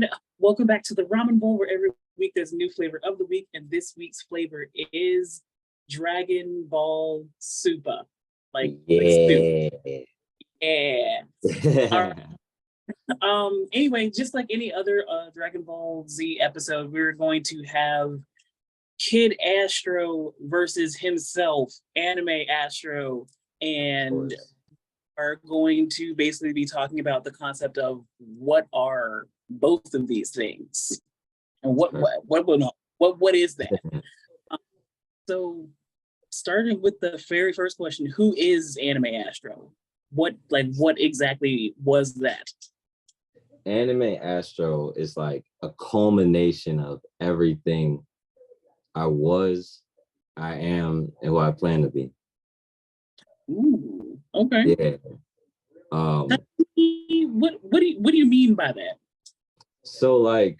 everyone. Welcome back to the Ramen Bowl, where every week there's a new flavor of the week, and this week's flavor is Dragon Ball SOUPA, like soup. Yeah. Yeah. All right. Anyway, just like any other Dragon Ball Z episode, we're going to have Kid Astro versus himself, AnimeAxtro, and are going to basically be talking about the concept of what are both of these things and what is that. So starting with the very first question, who is AnimeAxtro? What exactly was that? AnimeAxtro is like a culmination of everything I was, I am, and who I plan to be. Ooh, okay. Yeah. What do you mean by that? So like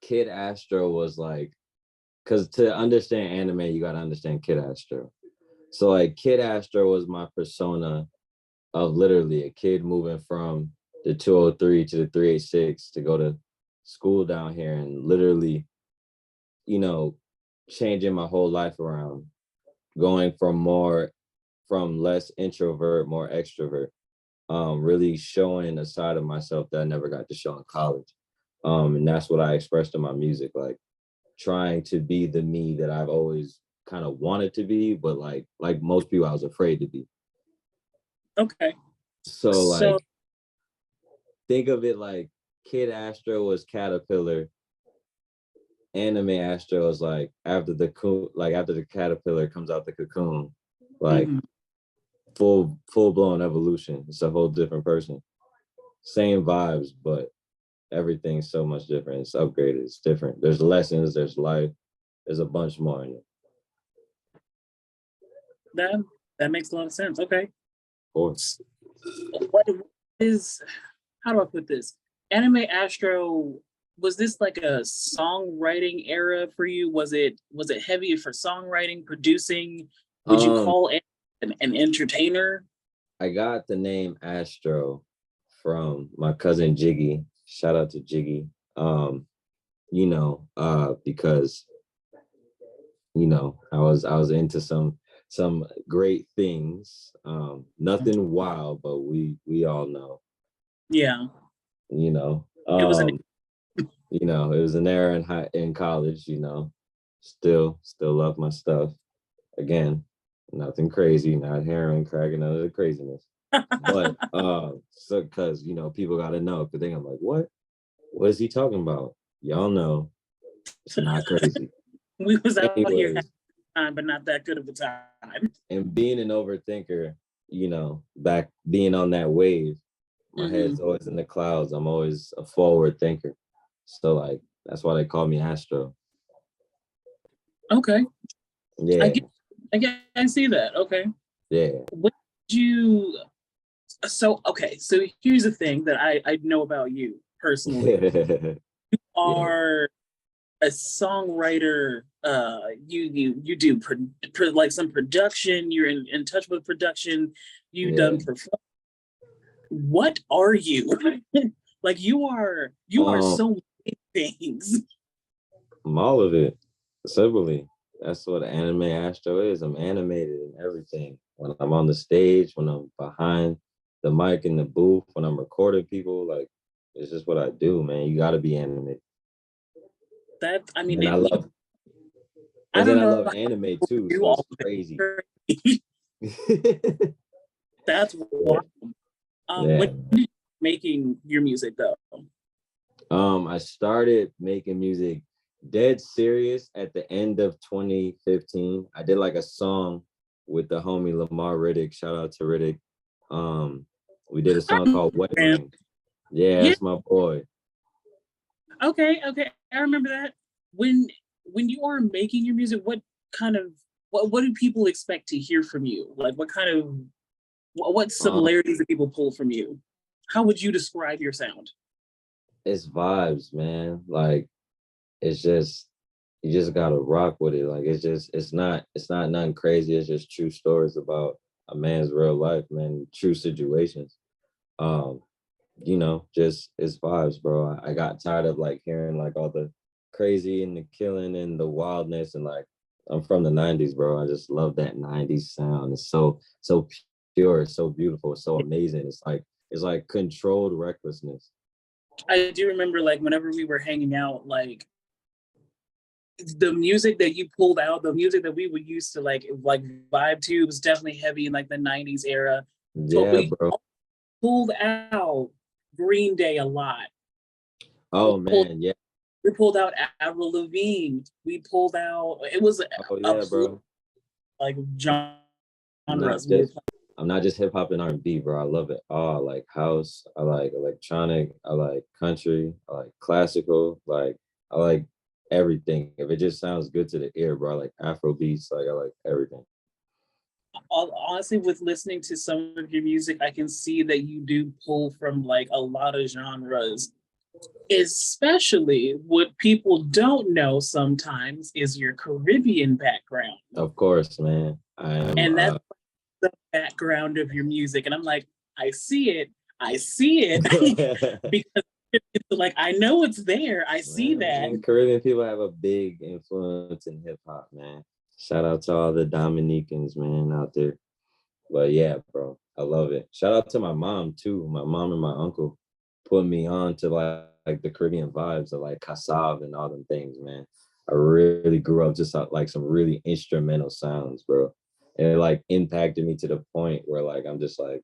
Kid Astro was like, because to understand anime, you gotta understand Kid Astro. So like Kid Astro was my persona of literally a kid moving from the 203 to the 386 to go to school down here and literally, changing my whole life around, going from less introvert, more extrovert, really showing a side of myself that I never got to show in college. And that's what I expressed in my music, like trying to be the me that I've always kind of wanted to be, but like most people, I was afraid to be. Okay. So think of it like Kid Astro was Caterpillar. AnimeAxtro is like after the caterpillar comes out the cocoon, like full blown evolution. It's a whole different person. Same vibes, but everything's so much different. It's upgraded. It's different. There's lessons. There's life. There's a bunch more in it. That makes a lot of sense. Okay. Of course. What is? How do I put this? AnimeAxtro, was this like a songwriting era for you? Was it heavy for songwriting, producing? Would you call it an entertainer? I got the name Astro from my cousin Jiggy. Shout out to Jiggy. Because I was into some great things. Nothing wild, but we all know. Yeah. It was an era in college, still love my stuff. Again, nothing crazy, not heroin, crack, none of the craziness. But so because people gotta know, because they're like, what is he talking about? Y'all know it's not crazy. We was out here having time, but not that good of a time. And being an overthinker, back being on that wave, my head's always in the clouds. I'm always a forward thinker. So like that's why they call me Astro. Okay. Yeah. I see that. Okay. Yeah. What did you so here's the thing that I know about you personally. You are a songwriter. You do like some production. You're in touch with production. You've done performance. What are you? Like you are so many things. I'm all of it. Simply. That's what AnimeAxtro is. I'm animated in everything. When I'm on the stage, when I'm behind the mic in the booth, when I'm recording people, like it's just what I do, man. You gotta be animated. I love anime too, so it's crazy. That's wild. When did you making your music though? I started making music dead serious at the end of 2015. I did like a song with the homie Lamar Riddick. Shout out to Riddick. We did a song called Wet Ring. Yeah, that's my boy. Okay. I remember that. When you are making your music, what do people expect to hear from you? Like what similarities do people pull from you? How would you describe your sound? It's vibes, man. Like it's just you just gotta rock with it. Like it's not nothing crazy. It's just true stories about a man's real life, man, true situations. you know, just it's vibes, bro. I got tired of like hearing like all the crazy and the killing and the wildness, and like I'm from the 90s, bro. I just love that 90s sound. It's so pure, it's so beautiful, it's so amazing. It's like controlled recklessness. I do remember like whenever we were hanging out, like the music that you pulled out, the music that we would use to like vibe to was definitely heavy in like the 90s era. So Yeah, we bro. pulled out Green Day a lot. Oh man, yeah. We pulled out Avril Lavigne. We pulled out, it was Oh a yeah, bro. like I'm not genres we were just playing. I'm not just hip hop and R&B, bro. I love it all. I like house, I like electronic, I like country, I like classical, like I like everything. If it just sounds good to the ear, bro, I like Afro beats, like I like everything. Honestly, with listening to some of your music, I can see that you do pull from like a lot of genres. Especially what people don't know sometimes is your Caribbean background. Of course, man. I am And that's the background of your music. And I'm like, I see it because it's like I know it's there. I see that. man, Caribbean people have a big influence in hip hop, man. Shout out to all the Dominicans, man, out there. But yeah, bro, I love it. Shout out to my mom too. My mom and my uncle put me on to like the Caribbean vibes of like Kassav and all them things, man. I really grew up just like some really instrumental sounds, bro. And it like impacted me to the point where like I'm just like,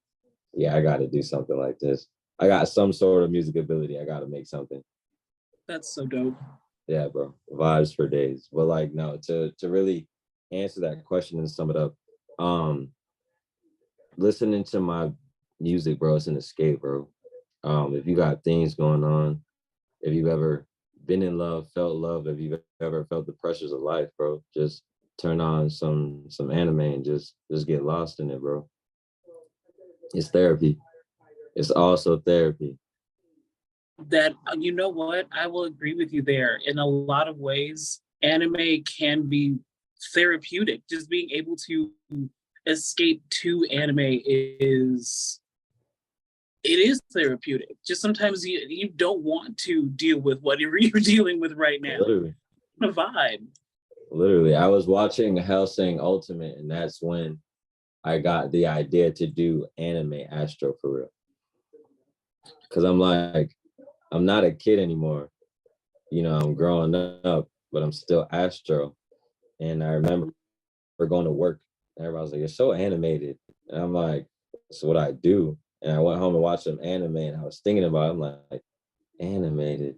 yeah, I gotta do something like this. I got some sort of music ability. I gotta make something. That's so dope. Yeah, bro. Vibes for days. But like no, to really answer that question and sum it up, um, listening to my music, bro, it's an escape, bro. If you got things going on, if you've ever been in love, felt love, if you've ever felt the pressures of life, bro, just turn on some anime and just get lost in it, bro. It's therapy. It's also therapy. That you know what? I will agree with you there. In a lot of ways, anime can be therapeutic. Just being able to escape to anime is it is therapeutic. Just sometimes you don't want to deal with whatever you're dealing with right now. Literally. A vibe. Literally. I was watching Hellsing Ultimate, and that's when I got the idea to do AnimeAxtro for real. Cause I'm like, I'm not a kid anymore. You know, I'm growing up, but I'm still Astro. And I remember we're going to work. And everybody was like, you're so animated. And I'm like, that's what I do. And I went home and watched some anime, and I was thinking about it. I'm like, animated.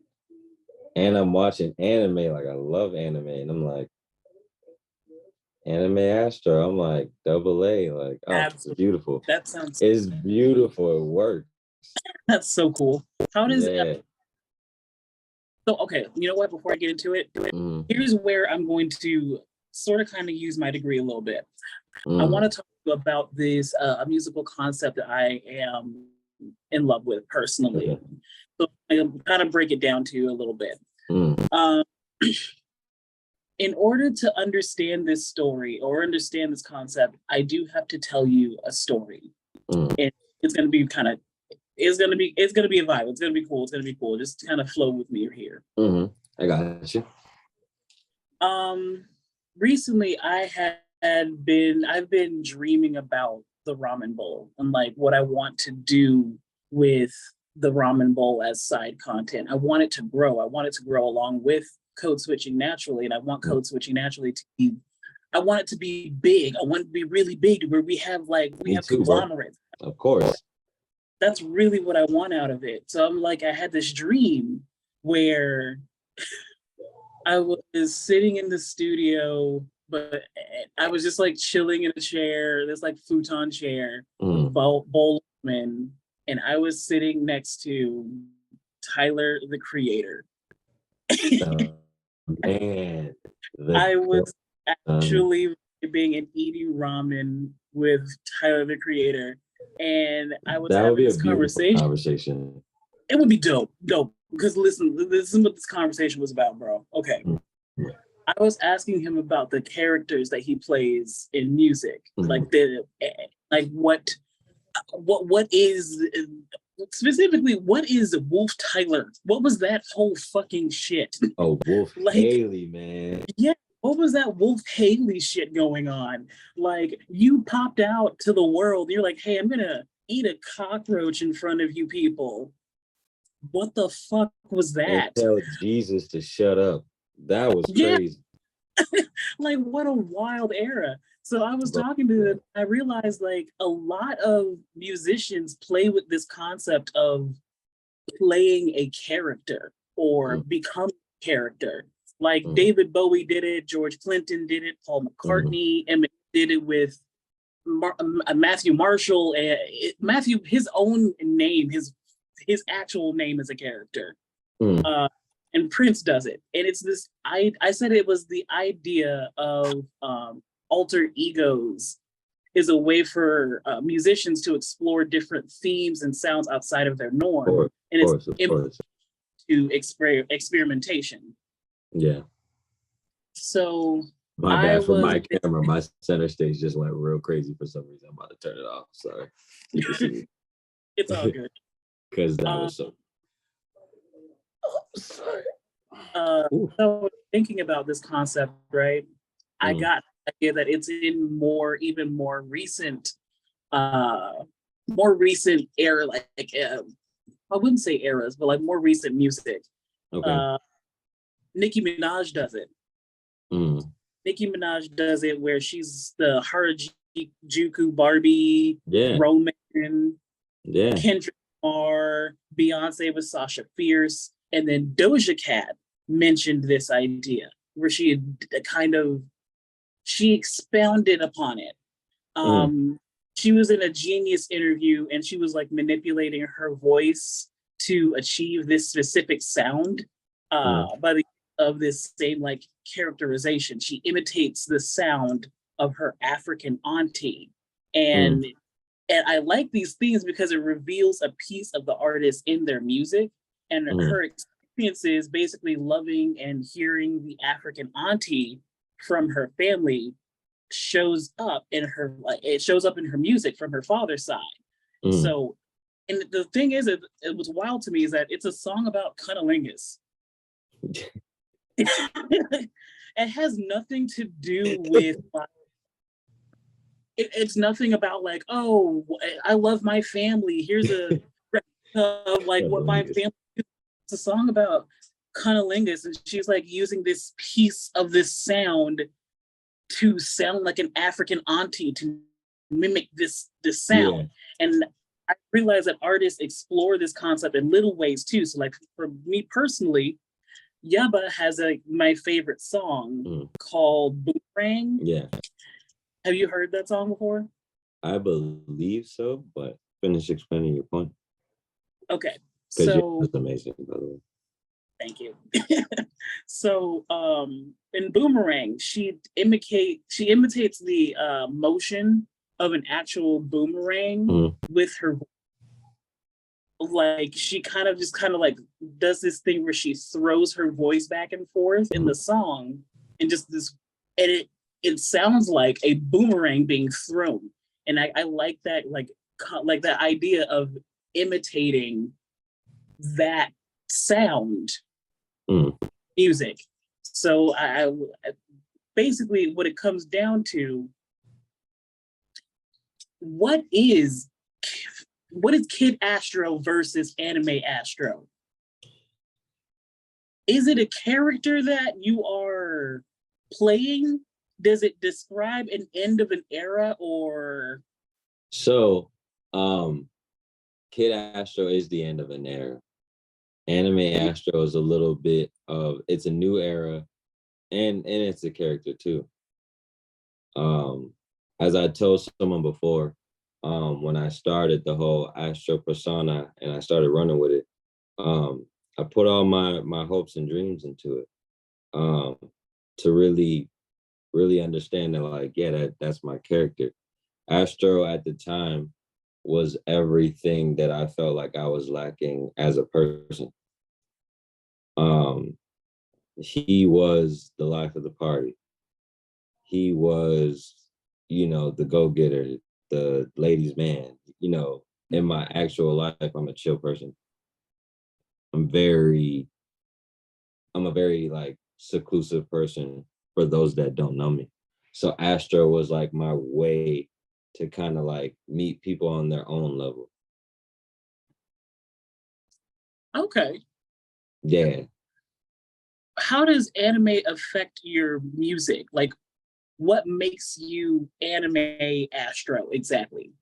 And I'm watching anime. Like, I love anime. And I'm like, AnimeAxtro. I'm like, double A. Like, oh, Absolutely. it's beautiful. That sounds. It's beautiful. It works. That's so cool. How does yeah. So okay, you know what? Before I get into it, here's where I'm going to sort of kind of use my degree a little bit. I want to talk about this a musical concept that I am in love with personally. Okay. So I'm kind of break it down to you a little bit. In order to understand this story or understand this concept, I do have to tell you a story. And it's going to be kind of it's gonna be a vibe. It's gonna be cool. It's gonna be cool. Just kind of flow with me here. I got you. Recently I've been dreaming about the Ramen Bowl and like what I want to do with the Ramen Bowl as side content. I want it to grow. I want it to grow along with Code Switching Naturally, and I want Code Switching Naturally to be. I want it to be big. I want it to be really big, where we have conglomerates. Of course. That's really what I want out of it. So I'm like, I had this dream where I was sitting in the studio, but I was just like chilling in a chair, this like futon chair, bowl and I was sitting next to Tyler, the Creator. Man, I was actually being and eating ramen with Tyler, the Creator. And I was having this conversation. It would be dope. Because listen, this is what this conversation was about, bro. Okay. I was asking him about the characters that he plays in music, like what is specifically, what is Wolf Tyler? What was that whole fucking shit? Oh, Wolf Like, Haley, man. yeah, what was that Wolf Haley shit going on? Like, you popped out to the world, you're like, hey, I'm gonna eat a cockroach in front of you people. What the fuck was And that? tell Jesus to shut up. That was Yeah, crazy. like what a wild era. So I was Bro, talking to them, I realized like a lot of musicians play with this concept of playing a character or mm, become a character. Like mm, David Bowie did it, George Clinton did it, Paul mm. McCartney, Emmett did it with Matthew Marshall. Matthew, his own name, his actual name is a character. Mm. Uh, and Prince does it. And it's this, I said it was the idea of alter egos is a way for musicians to explore different themes and sounds outside of their norm. And it's Of course. to experimentation. Yeah. So My I bad for was, my camera. My center stage just went real crazy for some reason. I'm about to turn it off. Sorry. You can see it's all good. because that was so. Oh, sorry. So I was thinking about this concept, right? I got the idea that it's in even more recent era, like I wouldn't say eras, but like more recent music. Okay. Nicki Minaj does it. Mm. Nicki Minaj does it where she's the Harajuku Barbie, Yeah. Roman, Yeah. Kendrick Lamar, Beyonce with Sasha Fierce, and then Doja Cat mentioned this idea where she expounded upon it. She was in a Genius interview and she was like manipulating her voice to achieve this specific sound by the of this same like characterization. She imitates the sound of her African auntie. And and I like these themes because it reveals a piece of the artist in their music and her experiences basically loving and hearing the African auntie from her family shows up in her music from her father's side. So and the thing is it was wild to me is that it's a song about cunnilingus. It has nothing to do with like, it's nothing about like, oh, I love my family. Here's a of like what my family. It's a song about cunnilingus, and she's like using this piece of this sound to sound like an African auntie to mimic this sound. Yeah. And I realize that artists explore this concept in little ways too. So like for me personally, Yaba has my favorite song called Boomerang. Yeah. Have you heard that song before? I believe so, but finish explaining your point. Okay. So it's amazing, by the way. Thank you. So in Boomerang, she imitates the motion of an actual boomerang with her. Like she kind of like does this thing where she throws her voice back and forth in the song, and just this, and it sounds like a boomerang being thrown, and I like that like that idea of imitating that sound music. So I basically what it comes down to, what is Kid Astro versus AnimeAxtro? Is it a character that you are playing? Does it describe an end of an era or? So, Kid Astro is the end of an era. AnimeAxtro is a little bit of, it's a new era, and it's a character too. As I told someone before, when I started the whole Astro persona and I started running with it, I put all my hopes and dreams into it, to really understand that, like, yeah, that's my character. Astro at the time was everything that I felt like I was lacking as a person. He was the life of the party. He was, the go-getter, the ladies' man, in my actual life, I'm a chill person. I'm very I'm a very like seclusive person for those that don't know me. So Astro was like my way to kind of like meet people on their own level. Okay. Yeah. How does anime affect your music? Like, what makes you AnimeAxtro exactly?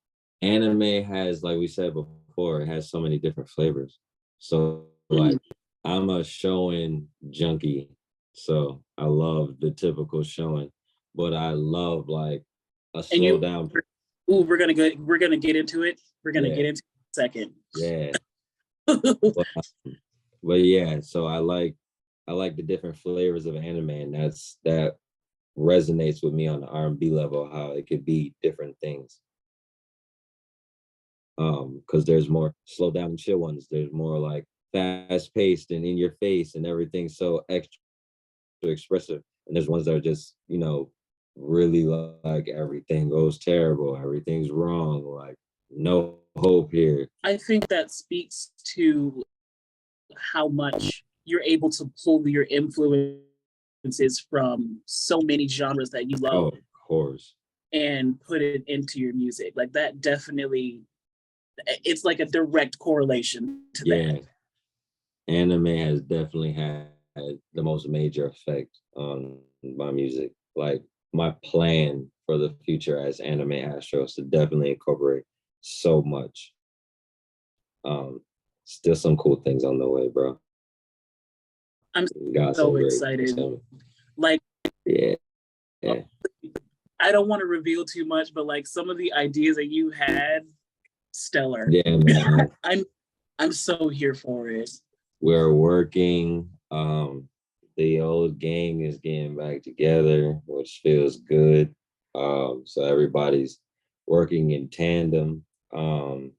Anime has, like we said before, it has so many different flavors. So Mhm. like I'm a showing junkie. So I love the typical showing, but I love like a And slow down. ooh, we're gonna get into it. We're gonna Yeah. get into it in a second. Yeah. But, but yeah, so I like the different flavors of anime, and that resonates with me on the R&B level, how it could be different things. Because there's more slow down and chill ones. There's more like fast paced and in your face and everything so extra expressive. And there's ones that are just, really like everything goes terrible, everything's wrong, like no hope here. I think that speaks to how much you're able to pull your influences from so many genres that you Oh, love of course. and put it into your music. Like that definitely, it's like a direct correlation to Yeah. that. Anime has definitely had the most major effect on my music. Like my plan for the future as AnimeAxtro is to definitely incorporate so much. Um, Still some cool things on the way, bro. I'm Got so some great things excited. coming. Like, Yeah, yeah, I don't want to reveal too much, but like some of the ideas that you had, stellar. yeah, man. I'm so here for it. We're working. The old gang is getting back together, which feels good. So everybody's working in tandem, through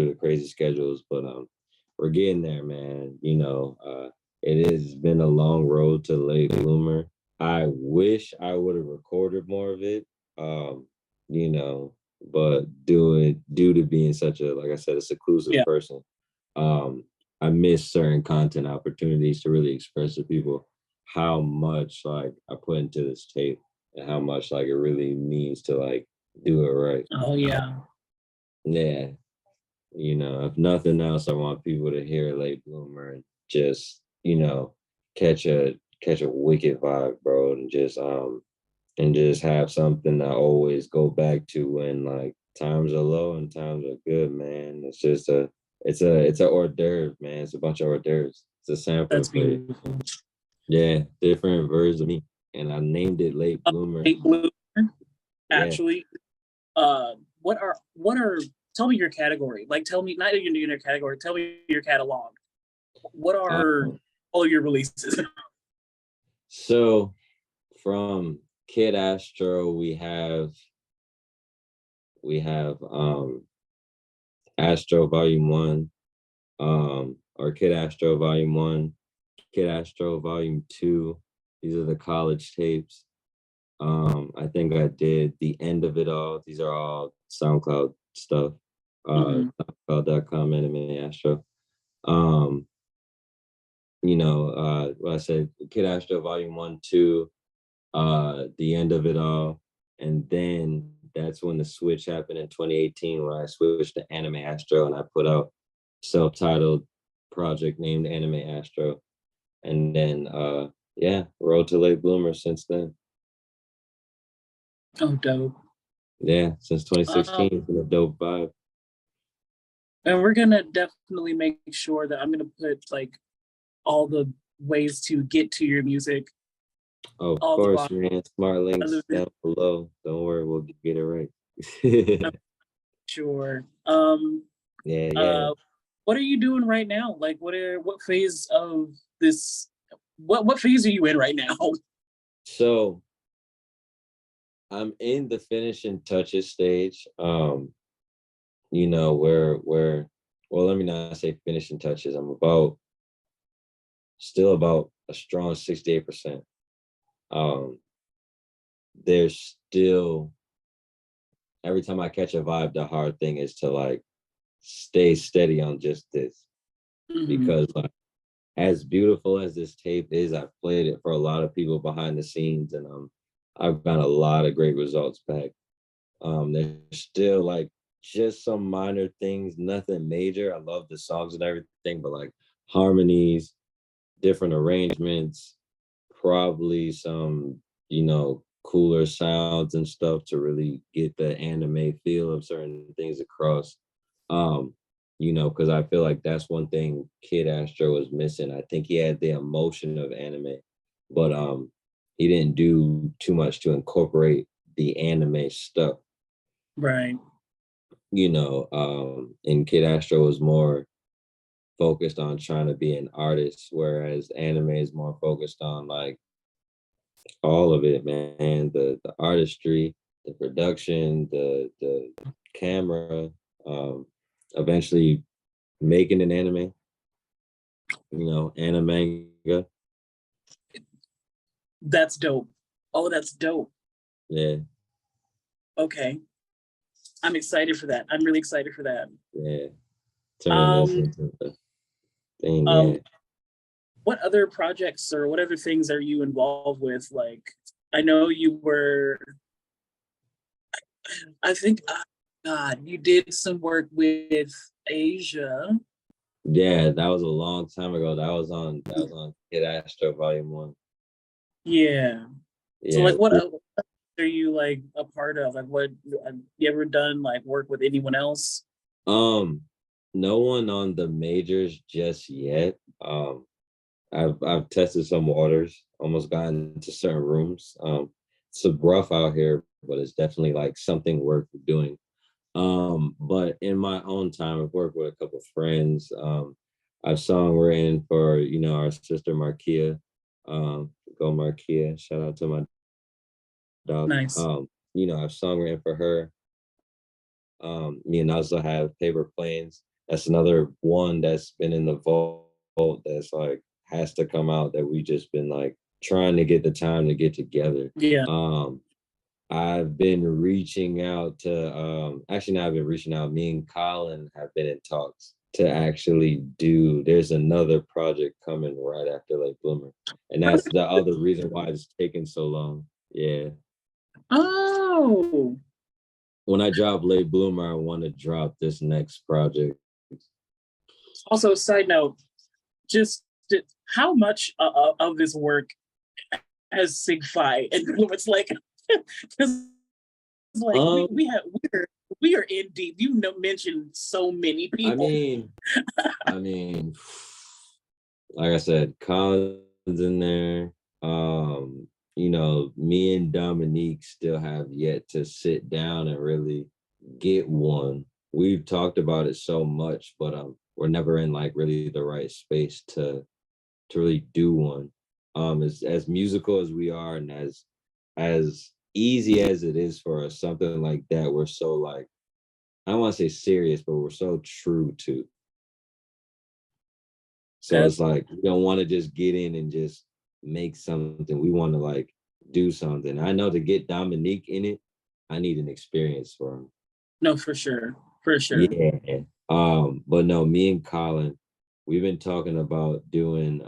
the crazy schedules, but we're getting there, man. It has been a long road to late bloomer. I wish I would have recorded more of it. Um, you know, but due to being such a, like I said, a seclusive Yeah, person, um, I miss certain content opportunities to really express to people how much like I put into this tape and how much like it really means to like do it right. oh yeah. Yeah. If nothing else, I want people to hear Late Bloomer and just, catch a wicked vibe, bro, and just have something I always go back to when like times are low and times are good, man. It's a hors d'oeuvre, man. It's a bunch of hors d'oeuvres. It's a sampler That's for you. beautiful. Yeah, different versions of me. And I named it Late Bloomer. Late bloomer, Yeah. actually. What are tell me your category. Like tell me not even your category, tell me your catalog. What are Um, all your releases? so from Kid Astro, we have Astro Volume 1, or Kid Astro Volume 1, Kid Astro Volume 2. These are the college tapes. I think I did The End of It All. These are all SoundCloud stuff. Mhm. SoundCloud.com, AnimeAxtro. Um, what I said, Kid Astro Volume 1, 2, The End of It All. And then that's when the switch happened in 2018, where I switched to AnimeAxtro and I put out self-titled project named AnimeAxtro. And then yeah, road to late bloomer since then. Oh, dope. Yeah, since Um, 2016, it's been a dope vibe. and we're gonna definitely make sure that I'm gonna put like all the ways to get to your music, Of all the course, bars. man. Smart links down below. Don't worry, we'll get it right. Sure. Yeah, yeah. Uh, what are you doing right now? Like, what phase of this? What phase are you in right now? So I'm in the finishing touches stage. Where well, let me not say finishing touches. I'm still about a strong 68%. Um, there's still every time I catch a vibe, the hard thing is to like stay steady on just this. Mhm. Because like, as beautiful as this tape is, I've played it for a lot of people behind the scenes, and I've got a lot of great results back. There's still like just some minor things, nothing major. I love the songs and everything, but like harmonies, different arrangements, probably some, cooler sounds and stuff to really get the anime feel of certain things across. Um, because I feel like that's one thing Kid Astro was missing. I think he had the emotion of anime, but he didn't do too much to incorporate the anime stuff. Right. And Kid Astro was more focused on trying to be an artist, whereas anime is more focused on like all of it, man. The artistry, the production, the camera, eventually making an anime, manga. That's dope. Oh, that's dope. Yeah, Okay. I'm excited for that. I'm really excited for that. yeah. Turning this Um, into a thing, yeah. um, what other projects or what other things are you involved with? Like, I know you were, I think, God, you did some work with Asia. Yeah, that was a long time ago. That was on Kid Astro Volume 1. Yeah. So, Yeah. like, what are you like a part of? Like, what have you ever done? Like, work with anyone else? Um, no one on the majors just yet. I've tested some waters, almost gotten into certain rooms. It's rough out here, but it's definitely like something worth doing. But in my own time, I've worked with a couple of friends. I've songwritten for, our sister Markia. Go Markia. Shout out to my dog. Nice. I've songwritten for her. Me and also have Paper Planes. That's another one that's been in the vault that's like has to come out that we just been like trying to get the time to get together. Yeah. I've been reaching out to actually not I've been reaching out. Me and Colin have been in talks to actually do there's another project coming right after Late Bloomer. And that's the other reason why it's taking so long. Yeah. Oh, When I drop Late Bloomer, I want to drop this next project. also, side note, just how much of this work has Sigfi influenced? Like, because like Um, we are in deep. You know, mentioned so many I people. mean, I mean, like I said, Colin's in there. Me and Dominique still have yet to sit down and really get one. We've talked about it so much, but we're never in like really the right space to really do one. As musical as we are and as easy as it is for us, something like that, we're so like, I don't want to say serious, but we're so true to. So That it's like we don't want to just get in and just make something. We want to like do something. I know to get Dominique in it, I need an experience for him. no, for sure, for sure. Yeah. But no, me and Colin, we've been talking about doing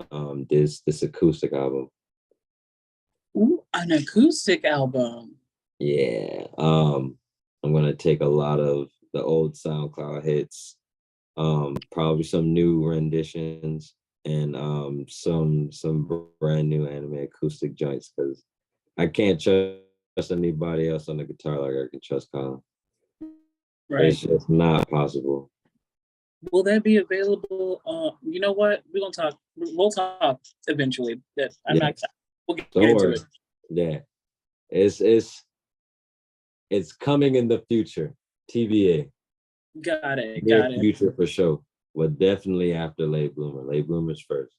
this acoustic album. Ooh, an acoustic album. Yeah. I'm gonna take a lot of the old SoundCloud hits, probably some new renditions and some brand new anime acoustic joints because I can't trust anybody else on the guitar like I can trust Colin. Right. It's just not possible. Will that be available? You know what? We're gonna talk. We'll talk eventually. That I'm Yeah, not. We'll get don't into worry. it. Yeah, it's coming in the future. TBA. Got it. Near Got it. future for sure. But definitely after Late Bloomer. Late Bloomer's first.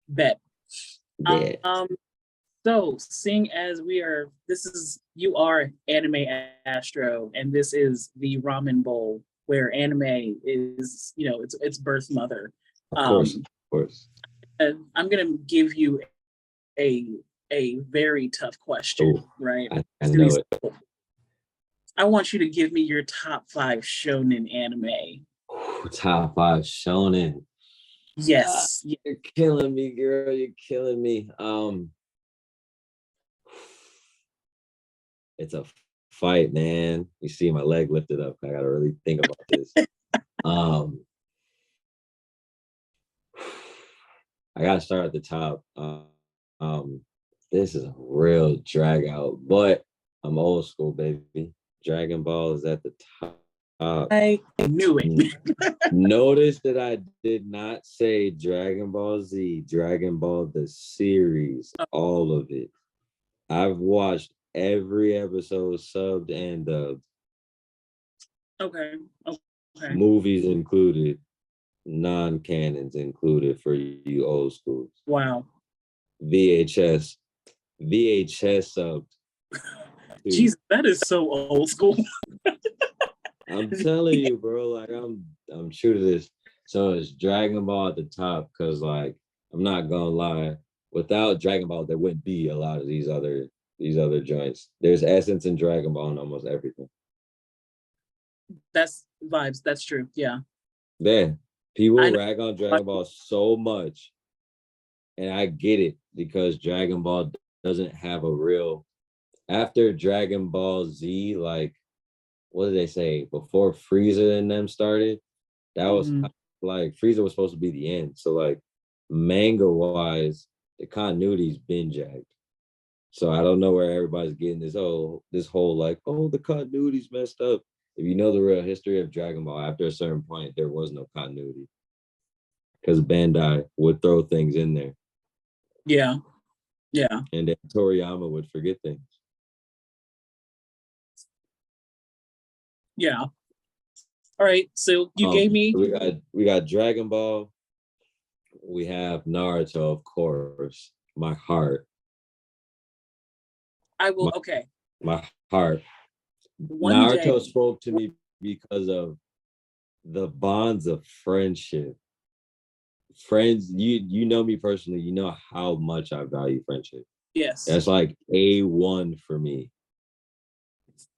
Bet. Yeah. So seeing as you are Anime Astro, and this is the Ramen Bowl, where anime is, its birth mother. Of course. Of course. And I'm gonna give you a a very tough question, Ooh, right? I It's gonna know be it. I want you to give me your top 5 shonen anime. Top 5 shonen. Yes. You're killing me, girl. You're killing me. It's a fight, man. You see my leg lifted up. I gotta really think about this. I gotta start at the top. This is a real drag out, but I'm old school, baby. Dragon Ball is at the top. I knew it. Notice that I did not say Dragon Ball Z, Dragon Ball the series, all of it. I've watched every episode subbed and dubbed. Okay. Movies included, non-canons included for you old schools. Wow. VHS subbed. Jeez, that is so old school. I'm telling you, bro, like I'm true to this. So it's Dragon Ball at the top, because like I'm not gonna lie, without Dragon Ball, there wouldn't be a lot of these other joints. There's essence in Dragon Ball in almost everything. That's vibes. That's true. Yeah. Man, people rag on Dragon Ball so much, and I get it, because Dragon Ball doesn't have a real. After Dragon Ball Z, like, what did they say? Before Frieza and them started, that was like Frieza was supposed to be the end. So like manga wise, the continuity's been jagged. So I don't know where everybody's getting this whole like, oh, the continuity's messed up. If you know the real history of Dragon Ball, after a certain point, there was no continuity, because Bandai would throw things in there. Yeah. And then Toriyama would forget things. Yeah. All right. So you gave me. We got Dragon Ball. We have Naruto, of course. My heart. Okay. My heart. Naruto spoke to me because of the bonds of friendship. Friends, you know me personally, you know how much I value friendship. Yes. That's like A1 for me.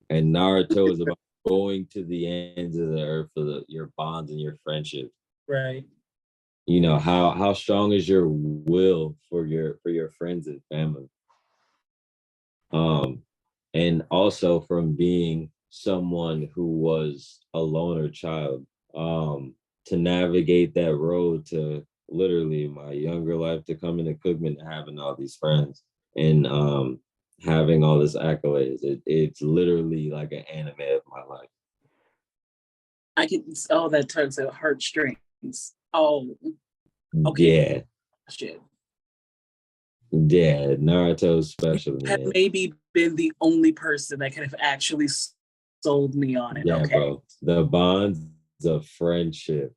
And Naruto is about going to the ends of the earth for your bonds and your friendship. Right. You know, how strong is your will for your friends and family. And also from being someone who was a loner child, to navigate that road to literally my younger life, to come into Cookman, having all these friends and having all this accolades. It's literally like an anime of my life. I can, that tugs at heartstrings. Oh, okay. Yeah. Shit. Yeah, Naruto's special. Had maybe been the only person that could have actually sold me on it. Yeah, okay. Bro. The bonds of friendship.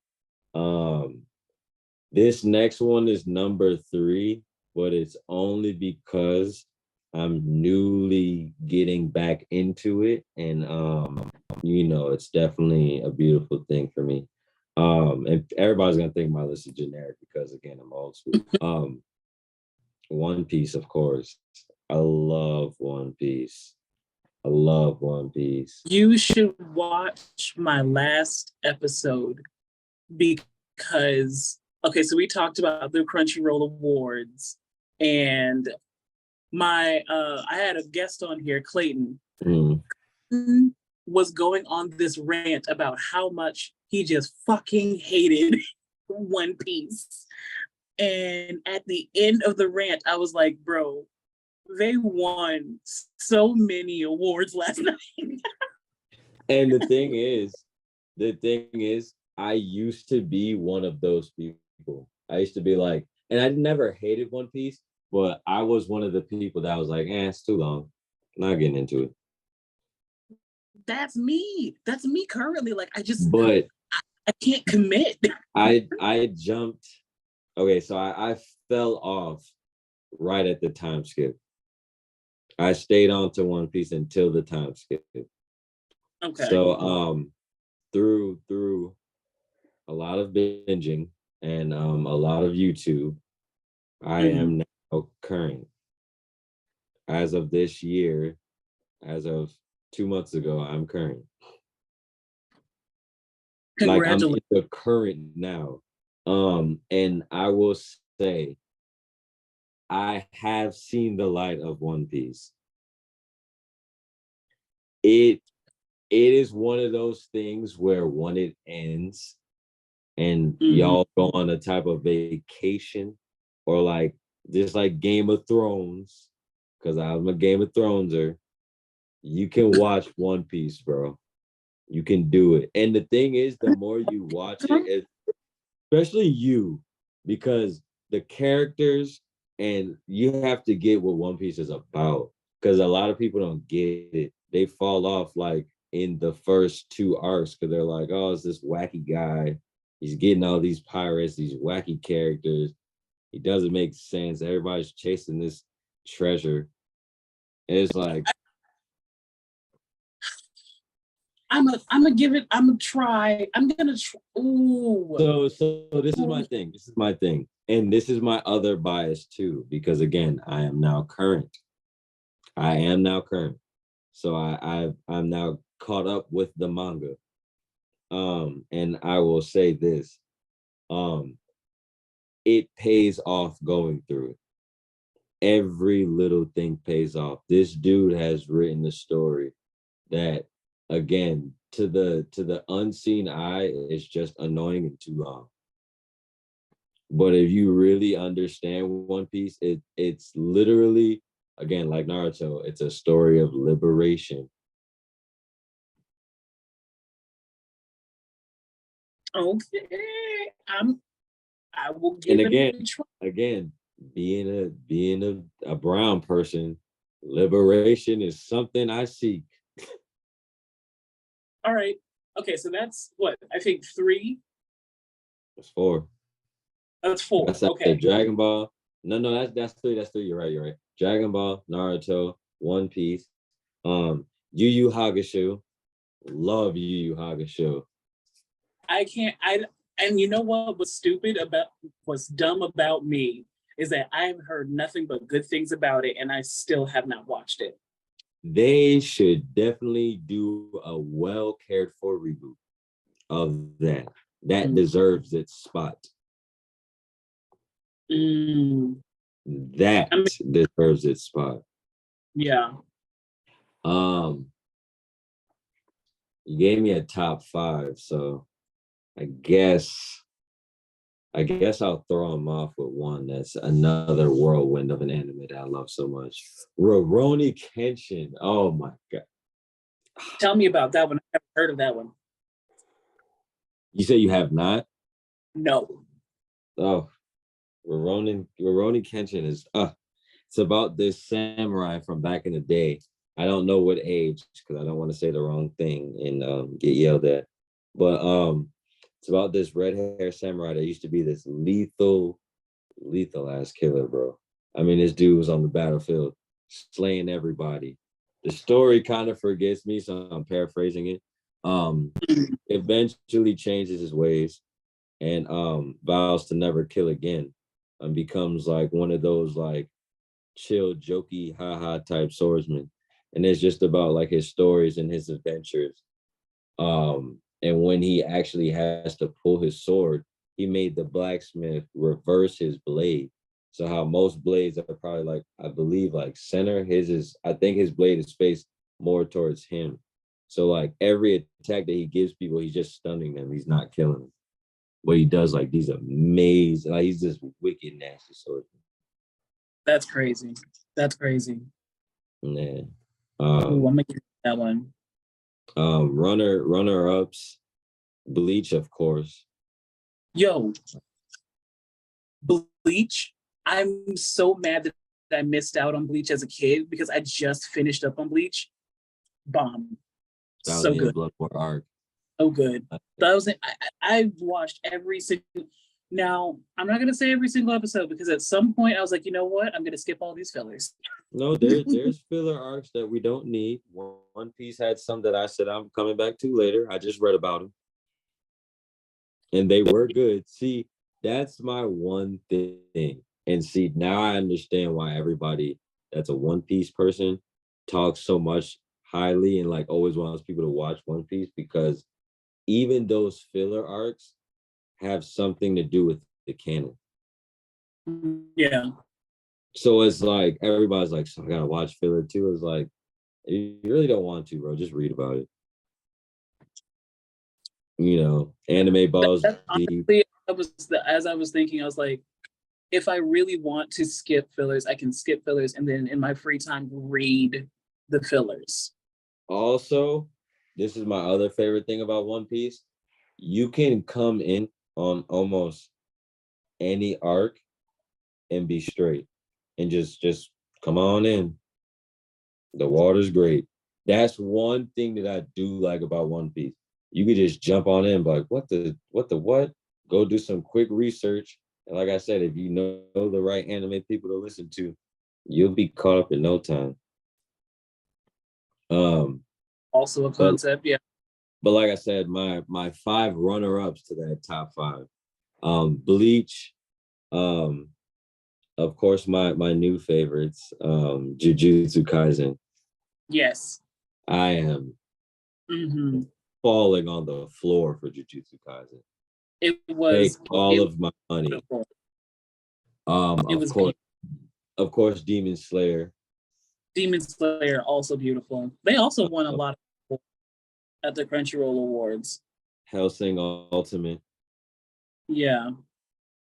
This next one is number 3, but it's only because I'm newly getting back into it, and it's definitely a beautiful thing for me. And everybody's gonna think my list is generic because again, I'm old school. One Piece, of course. I love One Piece. You should watch my last episode, because so we talked about the Crunchyroll Awards, and I had a guest on here, Clayton, was going on this rant about how much he just fucking hated One Piece. And at the end of the rant, I was like, bro, they won so many awards last night. And the thing is, I used to be one of those people. I used to be like, and I never hated One Piece, but I was one of the people that was like, it's too long. I'm not getting into it. That's me. That's me currently. Like, I can't commit. I jumped. Okay, so I fell off right at the time skip. I stayed on to One Piece until the time skip. Okay. So through a lot of binging and a lot of YouTube, I am now current. As of this year, as of 2 months ago. I'm current. Like I'm in Congratulations. the current now. And I will say I have seen the light of One Piece. It is one of those things where when it ends and y'all go on a type of vacation or like just like Game of Thrones, because I'm a Game of Throneser, you can watch One Piece, bro. You can do it. And the thing is, the more you watch it, especially you, because the characters and you have to get what One Piece is about. Because a lot of people don't get it. They fall off like in the first 2 arcs because they're like, oh, it's this wacky guy. He's getting all these pirates, these wacky characters. It doesn't make sense. Everybody's chasing this treasure. And it's like, I'm gonna give it. I'm gonna try. I'm gonna try. Ooh. So this is my thing. This is my thing. And this is my other bias too, because again, I am now current. So I'm now caught up with the manga. And I will say this. It pays off going through it. Every little thing pays off. This dude has written a story that again to the unseen eye is just annoying and too long. But if you really understand One Piece, it's literally, again, like Naruto, it's a story of liberation. Okay. I will give And it a try. again, being a brown person, liberation is something I seek. All right. Okay, so that's what I think 3. That's 4. That's 4. That's Okay. Dragon Ball. No, that's 3. That's 3. You're right. Dragon Ball, Naruto, One Piece, Yu Yu Hakusho. Love Yu Yu Hakusho. I can't. And you know what was dumb about me is that I've heard nothing but good things about it, and I still have not watched it. They should definitely do a well cared for reboot of that. That deserves its spot. That deserves its spot. Yeah. You gave me a top 5, so I guess I'll throw them off with one that's another whirlwind of an anime that I love so much. Rurouni Kenshin. Oh my god. Tell me about that one. I haven't heard of that one. You say you have not? No. Oh, Rurouni Kenshin is it's about this samurai from back in the day. I don't know what age because I don't want to say the wrong thing and get yelled at. But it's about this red hair samurai that used to be this lethal ass killer, bro. I mean, this dude was on the battlefield slaying everybody. The story kind of forgets me, so I'm paraphrasing it. Eventually changes his ways and vows to never kill again and becomes like one of those like chill, jokey, haha type swordsmen. And it's just about like his stories and his adventures. And when he actually has to pull his sword, he made the blacksmith reverse his blade. So how most blades are probably like, I believe like center, I think his blade is faced more towards him. So like every attack that he gives people, he's just stunning them. He's not killing them. But he does like these amazing, like he's this wicked nasty swordsman. That's crazy. Yeah. I'm gonna get that one. Runner ups, Bleach, of course. Yo, Bleach. I'm so mad that I missed out on Bleach as a kid because I just finished up on Bleach. Bomb. That so was good. Blood War arc. So good. I've watched every single. Now, I'm not going to say every single episode because at some point I was like, you know what? I'm going to skip all these fillers. No, there's filler arcs that we don't need. One Piece had some that I said I'm coming back to later. I just read about them. And they were good. See, that's my one thing. And see, now I understand why everybody that's a One Piece person talks so much highly and like always wants people to watch One Piece because even those filler arcs have something to do with the canon. Yeah. So it's like everybody's like, so I gotta watch filler too. It's like you really don't want to, bro. Just read about it. You know, anime balls deep. Honestly, as I was thinking, I was like, if I really want to skip fillers, I can skip fillers and then in my free time read the fillers. Also, this is my other favorite thing about One Piece. You can come in on almost any arc and be straight and just come on in. The water's great. That's one thing that I do like about One Piece. You could just jump on in, like, what the what? Go do some quick research. And like I said, if you know the right anime people to listen to, you'll be caught up in no time. Also a concept, yeah. But like I said, my 5 runner-ups to that top 5. Bleach, of course, my new favorites, Jujutsu Kaisen. Yes. I am falling on the floor for Jujutsu Kaisen. It was all of my money. Beautiful. Of course, Demon Slayer. Demon Slayer also beautiful. They also won a lot at the Crunchyroll Awards. Hellsing Ultimate. Yeah.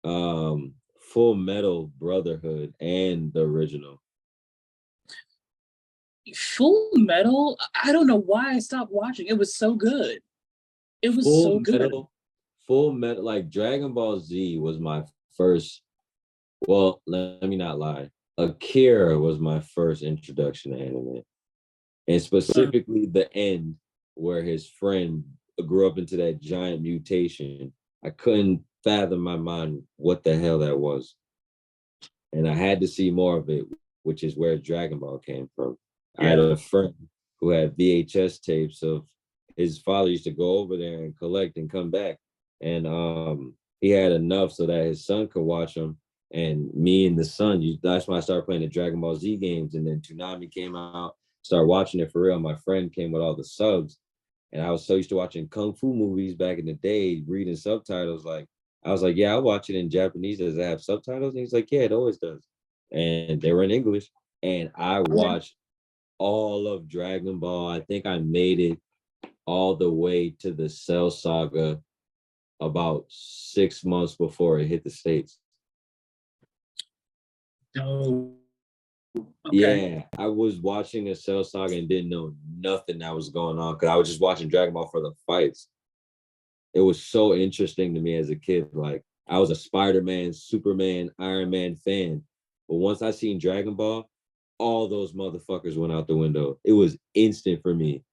Full Metal Brotherhood and the original. Full Metal, I don't know why I stopped watching. It was so good. It was so good. Full Metal, like Dragon Ball Z was my first. Well, let me not lie. Akira was my first introduction to anime, and specifically the end where his friend grew up into that giant mutation. I couldn't fathom my mind what the hell that was, and I had to see more of it, which is where Dragon Ball came from. Yeah. I had a friend who had VHS tapes of his father used to go over there and collect and come back, and he had enough so that his son could watch them. And me and the son, that's when I started playing the Dragon Ball Z games. And then Toonami came out, started watching it for real. My friend came with all the subs. And I was so used to watching Kung Fu movies back in the day, reading subtitles. Like, I was like, yeah, I'll watch it in Japanese. Does it have subtitles? And he's like, yeah, it always does. And they were in English. And I watched all of Dragon Ball. I think I made it all the way to the Cell Saga about 6 months before it hit the States. Oh, okay. Yeah, I was watching a Cell Saga and didn't know nothing that was going on because I was just watching Dragon Ball for the fights. It was so interesting to me as a kid. Like, I was a Spider-Man, Superman, Iron Man fan. But once I seen Dragon Ball, all those motherfuckers went out the window. It was instant for me.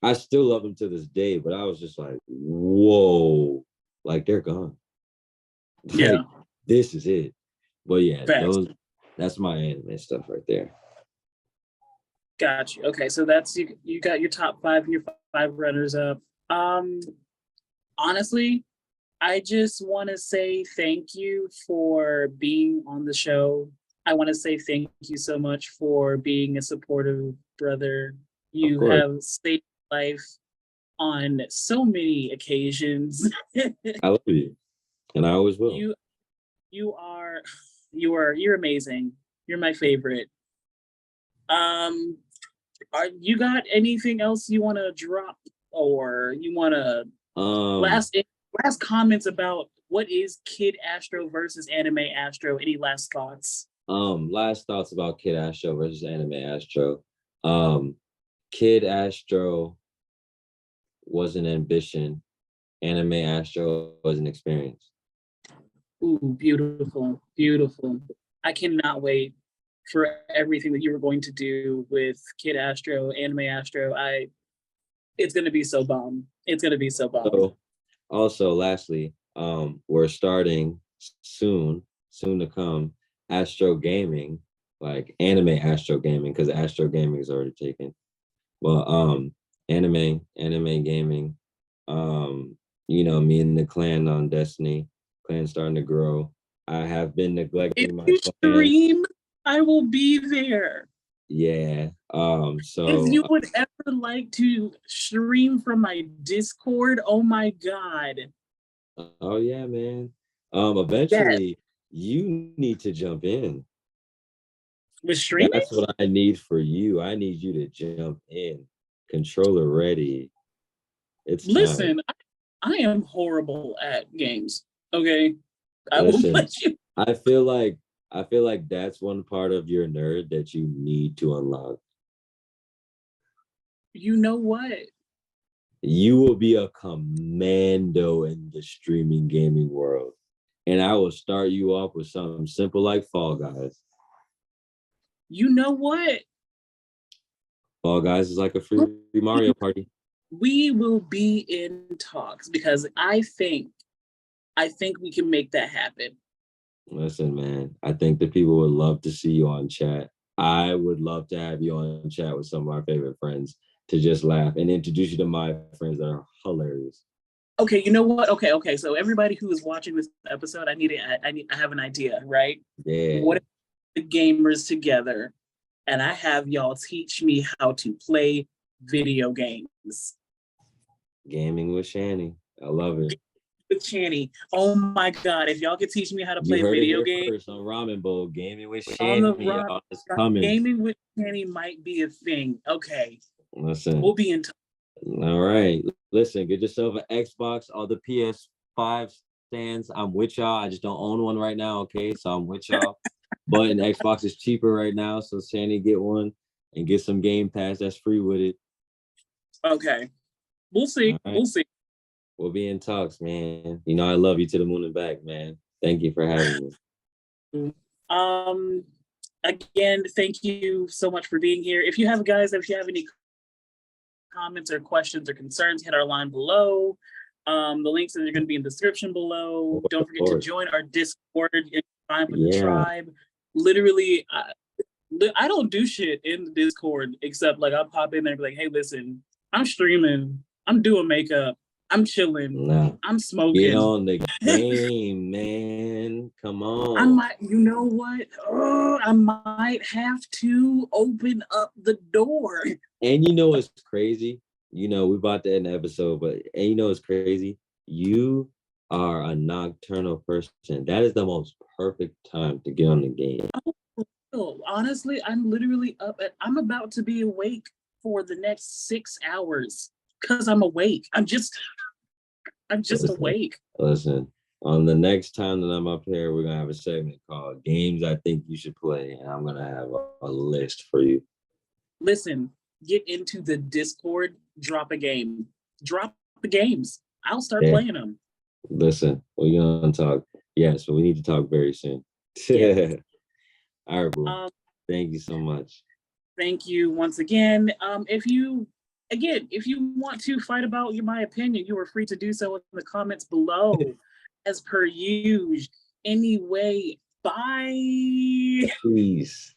I still love them to this day, but I was just like, whoa, like they're gone. Yeah. Like, this is it. But yeah, that's my anime stuff right there. Got you. Okay, so that's you got your top 5 and your 5 runners up. Honestly, I just want to say thank you for being on the show. I want to say thank you so much for being a supportive brother. You have saved my life on so many occasions. I love you, and I always will. You're amazing. You're my favorite. You got anything else you want to drop, or you want to last comments about what is Kid Astro versus AnimeAxtro? Any last thoughts? Last thoughts about Kid Astro versus AnimeAxtro. Kid Astro was an ambition. AnimeAxtro was an experience. Ooh, beautiful, beautiful. I cannot wait for everything that you were going to do with Kid Astro, AnimeAxtro. It's gonna be so bomb. It's gonna be so bomb. So, also, lastly, we're starting soon to come, Astro Gaming, like AnimeAxtro Gaming, because Astro Gaming is already taken. Well, anime gaming. You know, me and the clan on Destiny, clan starting to grow. I have been neglecting my clan. Stream, I will be there. Yeah. If So you would ever like to stream from my Discord, oh my God. oh yeah, man. Yes. Eventually you need to jump in. With streaming? That's what I need for you. I need you to jump in. Controller ready. It's time. Listen, I am horrible at games. Okay. I will Listen, let you. I feel like that's one part of your nerd that you need to unlock. You know what? You will be a commando in the streaming gaming world. And I will start you off with something simple like Fall Guys. You know what? Fall Guys is like a free Mario Party. We will be in talks because I think we can make that happen. Listen, man, I think the people would love to see you on chat. I would love to have you on chat with some of my favorite friends to just laugh and introduce you to my friends that are hilarious. Okay, you know what? Okay. So everybody who is watching this episode, I have an idea, right? Yeah. What if the gamers together and I have y'all teach me how to play video games? Gaming with Channy. I love it. With Channy. Oh my God, if y'all could teach me how to You play heard it video here games first on Ramen Bowl. Gaming with on the Channy, rock, y'all. It's coming. gaming with Channy might be a thing. Okay. Listen. We'll be in touch. All right. Listen, get yourself an Xbox or the PS5 stands. I'm with y'all. I just don't own one right now. Okay. So I'm with y'all. But an Xbox is cheaper right now. So Channy, get one and get some Game Pass that's free with it. Okay. We'll see. Right. We'll see. We'll be in talks, man. You know, I love you to the moon and back, man. Thank you for having me. Again, thank you so much for being here. If you have any comments or questions or concerns, hit our line below. The links are going to be in the description below. Don't forget to join our Discord and find the tribe. Literally, I don't do shit in the Discord except like I'll pop in there and be like, hey, listen, I'm streaming, I'm doing makeup, I'm chilling, I'm smoking. Get on the game, man. Come on. I might, you know what? I might have to open up the door. And you know what's crazy? You know, we're about to end the episode, but and you know what's crazy? You are a nocturnal person. That is the most perfect time to get on the game. Oh, honestly, I'm literally I'm about to be awake for the next 6 hours because I'm awake. I'm just awake. Listen, on the next time that I'm up here, we're gonna have a segment called Games I Think You Should Play, and I'm gonna have a list for you. Listen, get into the Discord, drop a game. Drop the games. I'll start playing them. Listen, we're gonna talk. Yes, but we need to talk very soon. Yeah. All right, bro. Thank you so much. Thank you once again. If you want to fight about my opinion, you are free to do so in the comments below. As per usual. Anyway, bye. Peace.